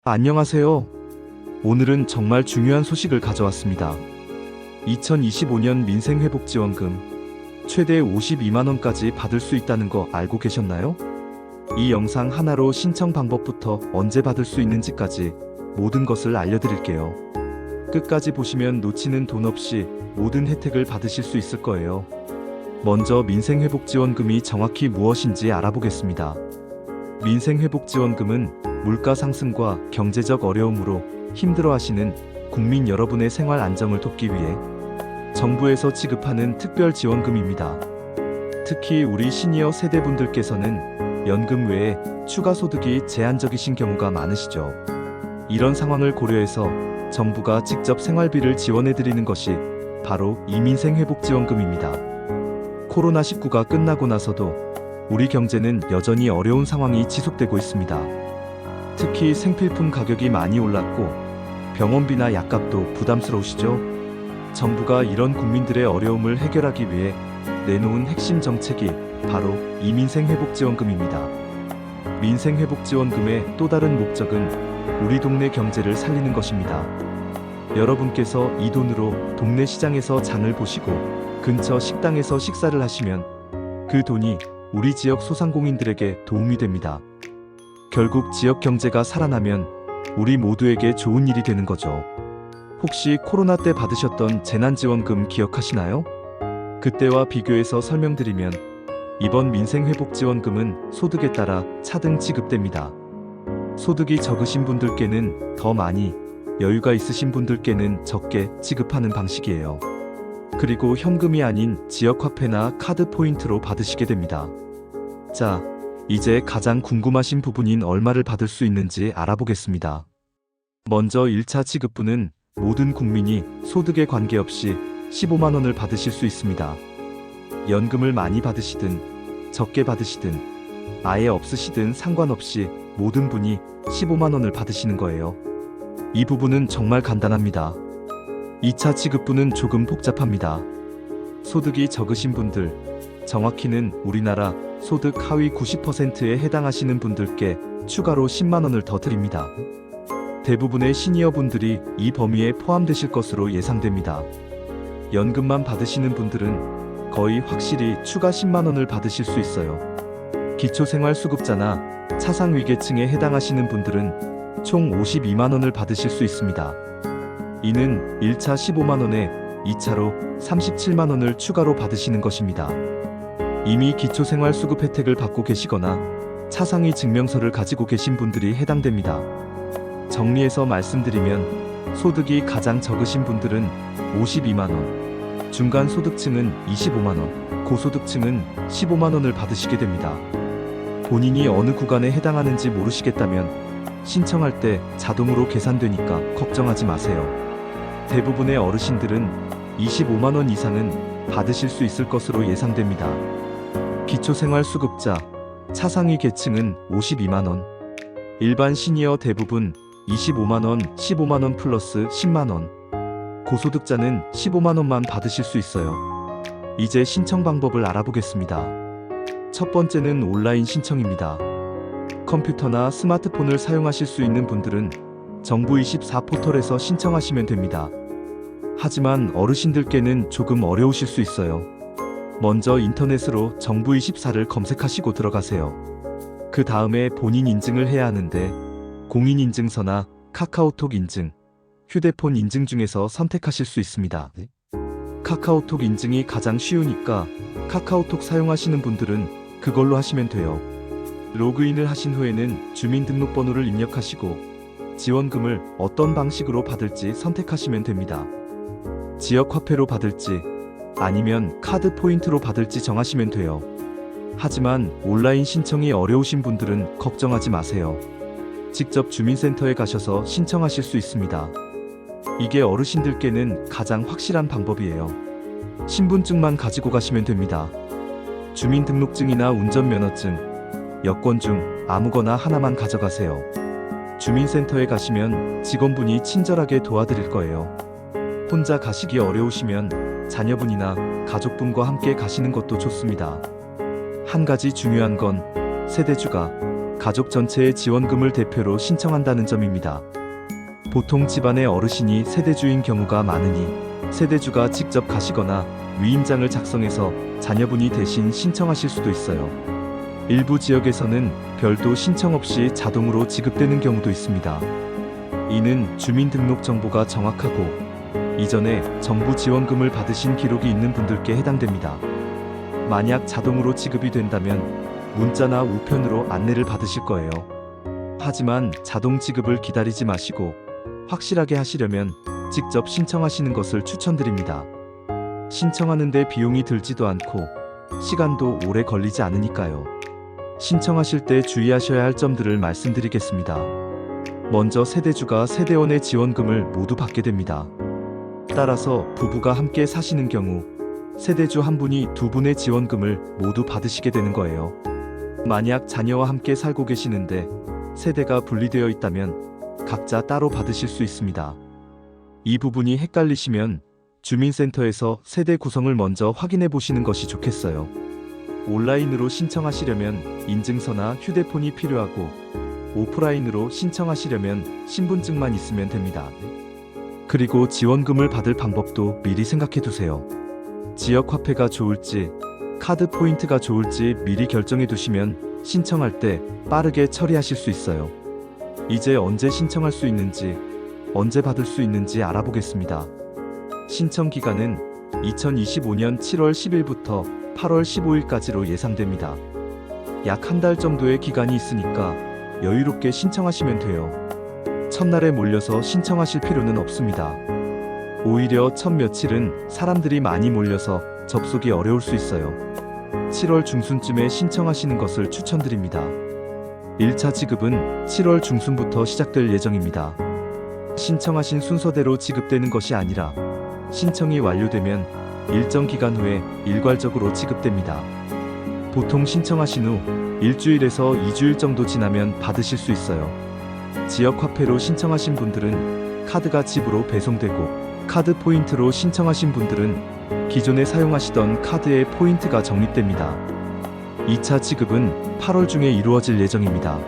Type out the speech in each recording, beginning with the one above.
안녕하세요. 오늘은 정말 중요한 소식을 가져왔습니다. 2025년 민생회복지원금 최대 52만원까지 받을 수 있다는 거 알고 계셨나요? 이 영상 하나로 신청 방법부터 언제 받을 수 있는지까지 모든 것을 알려드릴게요. 끝까지 보시면 놓치는 돈 없이 모든 혜택을 받으실 수 있을 거예요. 먼저 민생회복지원금이 정확히 무엇인지 알아보겠습니다. 민생회복지원금은 물가 상승과 경제적 어려움으로 힘들어하시는 국민 여러분의 생활 안정을 돕기 위해 정부에서 지급하는 특별 지원금입니다. 특히 우리 시니어 세대분들께서는 연금 외에 추가 소득이 제한적이신 경우가 많으시죠. 이런 상황을 고려해서 정부가 직접 생활비를 지원해드리는 것이 바로 이 민생회복지원금입니다. 코로나19가 끝나고 나서도 우리 경제는 여전히 어려운 상황이 지속되고 있습니다. 특히 생필품 가격이 많이 올랐고 병원비나 약값도 부담스러우시죠? 정부가 이런 국민들의 어려움을 해결하기 위해 내놓은 핵심 정책이 바로 이 민생회복지원금입니다. 민생회복지원금의 또 다른 목적은 우리 동네 경제를 살리는 것입니다. 여러분께서 이 돈으로 동네 시장에서 장을 보시고 근처 식당에서 식사를 하시면 그 돈이 우리 지역 소상공인들에게 도움이 됩니다. 결국 지역 경제가 살아나면 우리 모두에게 좋은 일이 되는 거죠. 혹시 코로나 때 받으셨던 재난지원금 기억하시나요? 그때와 비교해서 설명드리면 이번 민생회복지원금은 소득에 따라 차등 지급됩니다. 소득이 적으신 분들께는 더 많이, 여유가 있으신 분들께는 적게 지급하는 방식이에요. 그리고 현금이 아닌 지역화폐나 카드 포인트로 받으시게 됩니다. 자, 이제 가장 궁금하신 부분인 얼마를 받을 수 있는지 알아보겠습니다. 먼저 1차 지급분은 모든 국민이 소득에 관계없이 15만원을 받으실 수 있습니다. 연금을 많이 받으시든 적게 받으시든 아예 없으시든 상관없이 모든 분이 15만원을 받으시는 거예요. 이 부분은 정말 간단합니다. 2차 지급분은 조금 복잡합니다. 소득이 적으신 분들, 정확히는 우리나라 소득 하위 90%에 해당하시는 분들께 추가로 10만원을 더 드립니다. 대부분의 시니어분들이 이 범위에 포함되실 것으로 예상됩니다. 연금만 받으시는 분들은 거의 확실히 추가 10만원을 받으실 수 있어요. 기초생활수급자나 차상위계층에 해당하시는 분들은 총 52만원을 받으실 수 있습니다. 이는 1차 15만원에 2차로 37만원을 추가로 받으시는 것입니다. 이미 기초생활수급 혜택을 받고 계시거나 차상위 증명서를 가지고 계신 분들이 해당됩니다. 정리해서 말씀드리면 소득이 가장 적으신 분들은 52만원, 중간소득층은 25만원, 고소득층은 15만원을 받으시게 됩니다. 본인이 어느 구간에 해당하는지 모르시겠다면 신청할 때 자동으로 계산되니까 걱정하지 마세요. 대부분의 어르신들은 25만원 이상은 받으실 수 있을 것으로 예상됩니다. 기초생활수급자, 차상위 계층은 52만원, 일반 시니어 대부분 25만원, 15만원 플러스 10만원, 고소득자는 15만원만 받으실 수 있어요. 이제 신청 방법을 알아보겠습니다. 첫 번째는 온라인 신청입니다. 컴퓨터나 스마트폰을 사용하실 수 있는 분들은 정부24 포털에서 신청하시면 됩니다. 하지만 어르신들께는 조금 어려우실 수 있어요. 먼저 인터넷으로 정부24를 검색하시고 들어가세요. 그 다음에 본인 인증을 해야 하는데 공인인증서나 카카오톡 인증, 휴대폰 인증 중에서 선택하실 수 있습니다. 카카오톡 인증이 가장 쉬우니까 카카오톡 사용하시는 분들은 그걸로 하시면 돼요. 로그인을 하신 후에는 주민등록번호를 입력하시고 지원금을 어떤 방식으로 받을지 선택하시면 됩니다. 지역화폐로 받을지 아니면 카드 포인트로 받을지 정하시면 돼요. 하지만 온라인 신청이 어려우신 분들은 걱정하지 마세요. 직접 주민센터에 가셔서 신청하실 수 있습니다. 이게 어르신들께는 가장 확실한 방법이에요. 신분증만 가지고 가시면 됩니다. 주민등록증이나 운전면허증, 여권 중 아무거나 하나만 가져가세요. 주민센터에 가시면 직원분이 친절하게 도와드릴 거예요. 혼자 가시기 어려우시면 자녀분이나 가족분과 함께 가시는 것도 좋습니다. 한 가지 중요한 건 세대주가 가족 전체의 지원금을 대표로 신청한다는 점입니다. 보통 집안의 어르신이 세대주인 경우가 많으니 세대주가 직접 가시거나 위임장을 작성해서 자녀분이 대신 신청하실 수도 있어요. 일부 지역에서는 별도 신청 없이 자동으로 지급되는 경우도 있습니다. 이는 주민등록 정보가 정확하고 이전에 정부 지원금을 받으신 기록이 있는 분들께 해당됩니다. 만약 자동으로 지급이 된다면 문자나 우편으로 안내를 받으실 거예요. 하지만 자동 지급을 기다리지 마시고 확실하게 하시려면 직접 신청하시는 것을 추천드립니다. 신청하는데 비용이 들지도 않고 시간도 오래 걸리지 않으니까요. 신청하실 때 주의하셔야 할 점들을 말씀드리겠습니다. 먼저 세대주가 세대원의 지원금을 모두 받게 됩니다. 따라서 부부가 함께 사시는 경우 세대주 한 분이 두 분의 지원금을 모두 받으시게 되는 거예요. 만약 자녀와 함께 살고 계시는데 세대가 분리되어 있다면 각자 따로 받으실 수 있습니다. 이 부분이 헷갈리시면 주민센터에서 세대 구성을 먼저 확인해 보시는 것이 좋겠어요. 온라인으로 신청하시려면 인증서나 휴대폰이 필요하고 오프라인으로 신청하시려면 신분증만 있으면 됩니다. 그리고 지원금을 받을 방법도 미리 생각해 두세요. 지역 화폐가 좋을지 카드 포인트가 좋을지 미리 결정해 두시면 신청할 때 빠르게 처리하실 수 있어요. 이제 언제 신청할 수 있는지, 언제 받을 수 있는지 알아보겠습니다. 신청 기간은 2025년 7월 10일부터 8월 15일까지로 예상됩니다. 약 한 달 정도의 기간이 있으니까 여유롭게 신청하시면 돼요. 첫날에 몰려서 신청하실 필요는 없습니다. 오히려 첫 며칠은 사람들이 많이 몰려서 접속이 어려울 수 있어요. 7월 중순쯤에 신청하시는 것을 추천드립니다. 1차 지급은 7월 중순부터 시작될 예정입니다. 신청하신 순서대로 지급되는 것이 아니라 신청이 완료되면 일정 기간 후에 일괄적으로 지급됩니다. 보통 신청하신 후 일주일에서 2주일 정도 지나면 받으실 수 있어요. 지역 화폐로 신청하신 분들은 카드가 집으로 배송되고 카드 포인트로 신청하신 분들은 기존에 사용하시던 카드의 포인트가 적립됩니다. 2차 지급은 8월 중에 이루어질 예정입니다.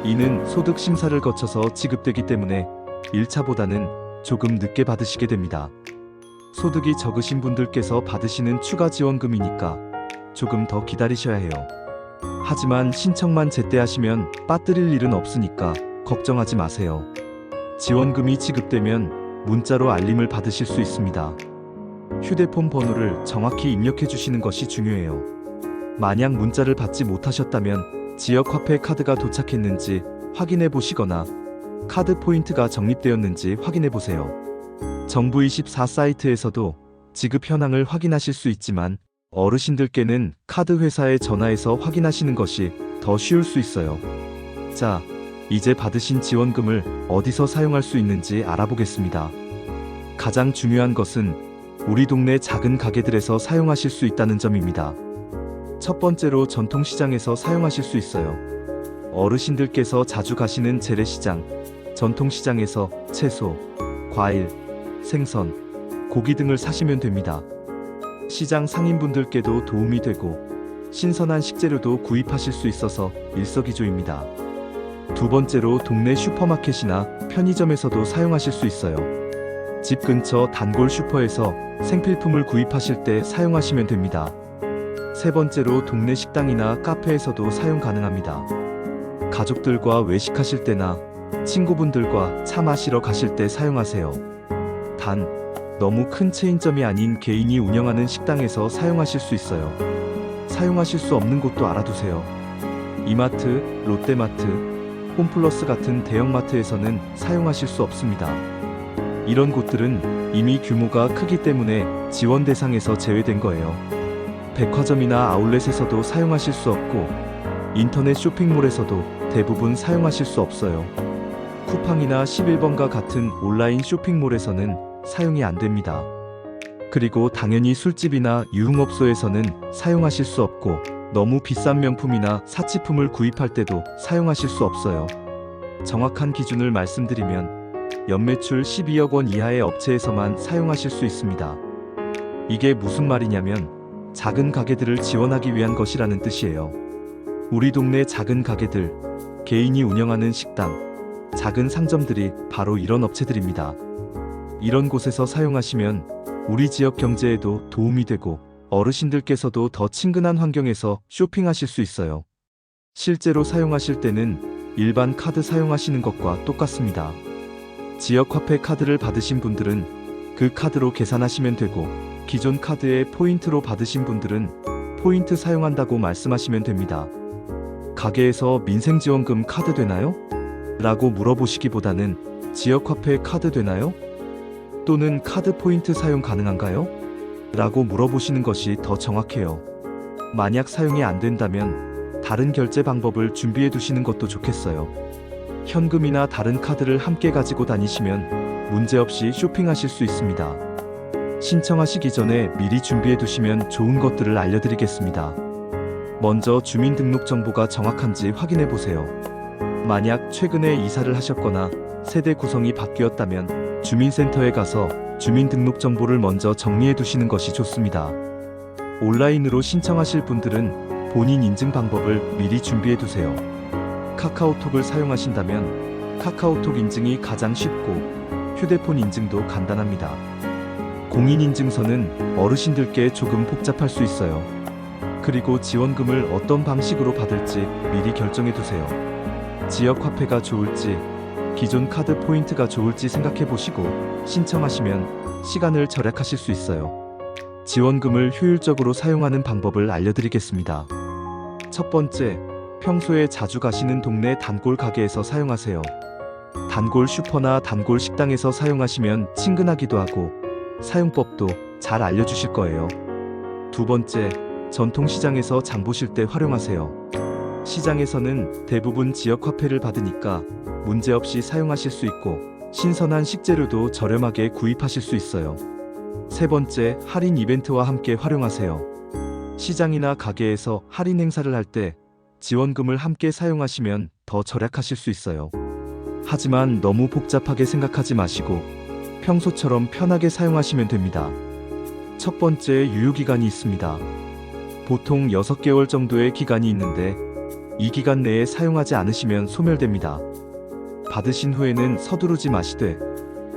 이는 소득 심사를 거쳐서 지급되기 때문에 1차보다는 조금 늦게 받으시게 됩니다. 소득이 적으신 분들께서 받으시는 추가 지원금이니까 조금 더 기다리셔야 해요. 하지만 신청만 제때 하시면 빠뜨릴 일은 없으니까 걱정하지 마세요. 지원금이 지급되면 문자로 알림을 받으실 수 있습니다. 휴대폰 번호를 정확히 입력해 주시는 것이 중요해요. 만약 문자를 받지 못하셨다면 지역 화폐 카드가 도착했는지 확인해 보시거나 카드 포인트가 적립되었는지 확인해 보세요. 정부24 사이트에서도 지급 현황을 확인하실 수 있지만 어르신들께는 카드 회사에 전화해서 확인하시는 것이 더 쉬울 수 있어요. 자, 이제 받으신 지원금을 어디서 사용할 수 있는지 알아보겠습니다. 가장 중요한 것은 우리 동네 작은 가게들에서 사용하실 수 있다는 점입니다. 첫 번째로 전통시장에서 사용하실 수 있어요. 어르신들께서 자주 가시는 재래시장, 전통시장에서 채소, 과일, 생선, 고기 등을 사시면 됩니다. 시장 상인분들께도 도움이 되고 신선한 식재료도 구입하실 수 있어서 일석이조입니다. 두 번째로 동네 슈퍼마켓이나 편의점에서도 사용하실 수 있어요. 집 근처 단골 슈퍼에서 생필품을 구입하실 때 사용하시면 됩니다. 세 번째로 동네 식당이나 카페에서도 사용 가능합니다. 가족들과 외식하실 때나 친구분들과 차 마시러 가실 때 사용하세요. 단, 너무 큰 체인점이 아닌 개인이 운영하는 식당에서 사용하실 수 있어요. 사용하실 수 없는 곳도 알아두세요. 이마트, 롯데마트, 홈플러스 같은 대형마트에서는 사용하실 수 없습니다. 이런 곳들은 이미 규모가 크기 때문에 지원 대상에서 제외된 거예요. 백화점이나 아울렛에서도 사용하실 수 없고 인터넷 쇼핑몰에서도 대부분 사용하실 수 없어요. 쿠팡이나 11번과 같은 온라인 쇼핑몰에서는 사용이 안 됩니다. 그리고 당연히 술집이나 유흥업소에서는 사용하실 수 없고 너무 비싼 명품이나 사치품을 구입할 때도 사용하실 수 없어요. 정확한 기준을 말씀드리면 연매출 12억 원 이하의 업체에서만 사용하실 수 있습니다. 이게 무슨 말이냐면 작은 가게들을 지원하기 위한 것이라는 뜻이에요. 우리 동네 작은 가게들, 개인이 운영하는 식당, 작은 상점들이 바로 이런 업체들입니다. 이런 곳에서 사용하시면 우리 지역 경제에도 도움이 되고 어르신들께서도 더 친근한 환경에서 쇼핑하실 수 있어요. 실제로 사용하실 때는 일반 카드 사용하시는 것과 똑같습니다. 지역 화폐 카드를 받으신 분들은 그 카드로 계산하시면 되고, 기존 카드에 포인트로 받으신 분들은 포인트 사용한다고 말씀하시면 됩니다. 가게에서 민생지원금 카드 되나요? 라고 물어보시기보다는 지역 화폐 카드 되나요? 또는 카드 포인트 사용 가능한가요? 라고 물어보시는 것이 더 정확해요. 만약 사용이 안 된다면 다른 결제 방법을 준비해 두시는 것도 좋겠어요. 현금이나 다른 카드를 함께 가지고 다니시면 문제없이 쇼핑하실 수 있습니다. 신청하시기 전에 미리 준비해 두시면 좋은 것들을 알려드리겠습니다. 먼저 주민등록정보가 정확한지 확인해 보세요. 만약 최근에 이사를 하셨거나 세대 구성이 바뀌었다면 주민센터에 가서 주민등록정보를 먼저 정리해 두시는 것이 좋습니다. 온라인으로 신청하실 분들은 본인 인증 방법을 미리 준비해 두세요. 카카오톡을 사용하신다면 카카오톡 인증이 가장 쉽고 휴대폰 인증도 간단합니다. 공인인증서는 어르신들께 조금 복잡할 수 있어요. 그리고 지원금을 어떤 방식으로 받을지 미리 결정해 두세요. 지역 화폐가 좋을지 기존 카드 포인트가 좋을지 생각해 보시고 신청하시면 시간을 절약하실 수 있어요. 지원금을 효율적으로 사용하는 방법을 알려드리겠습니다. 첫 번째, 평소에 자주 가시는 동네 단골 가게에서 사용하세요. 단골 슈퍼나 단골 식당에서 사용하시면 친근하기도 하고 사용법도 잘 알려주실 거예요. 두 번째, 전통시장에서 장 보실 때 활용하세요. 시장에서는 대부분 지역 화폐를 받으니까 문제없이 사용하실 수 있고 신선한 식재료도 저렴하게 구입하실 수 있어요. 세 번째, 할인 이벤트와 함께 활용하세요. 시장이나 가게에서 할인 행사를 할 때 지원금을 함께 사용하시면 더 절약하실 수 있어요. 하지만 너무 복잡하게 생각하지 마시고 평소처럼 편하게 사용하시면 됩니다. 첫 번째, 유효기간이 있습니다. 보통 6개월 정도의 기간이 있는데 이 기간 내에 사용하지 않으시면 소멸됩니다. 받으신 후에는 서두르지 마시되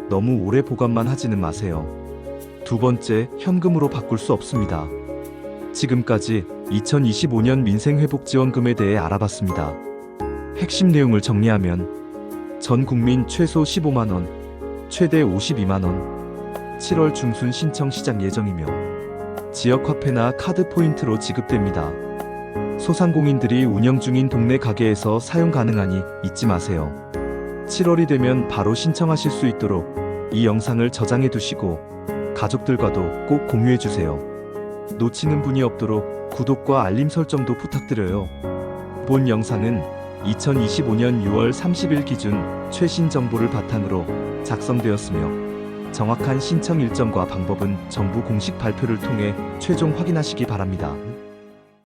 너무 오래 보관만 하지는 마세요. 두 번째, 현금으로 바꿀 수 없습니다. 지금까지 2025년 민생회복지원금에 대해 알아봤습니다. 핵심 내용을 정리하면 전 국민 최소 15만원, 최대 52만원, 7월 중순 신청 시작 예정이며 지역화폐나 카드 포인트로 지급됩니다. 소상공인들이 운영 중인 동네 가게에서 사용 가능하니 잊지 마세요. 7월이 되면 바로 신청하실 수 있도록 이 영상을 저장해 두시고 가족들과도 꼭 공유해 주세요. 놓치는 분이 없도록 구독과 알림 설정도 부탁드려요. 본 영상은 2025년 6월 30일 기준 최신 정보를 바탕으로 작성되었으며 정확한 신청 일정과 방법은 정부 공식 발표를 통해 최종 확인하시기 바랍니다.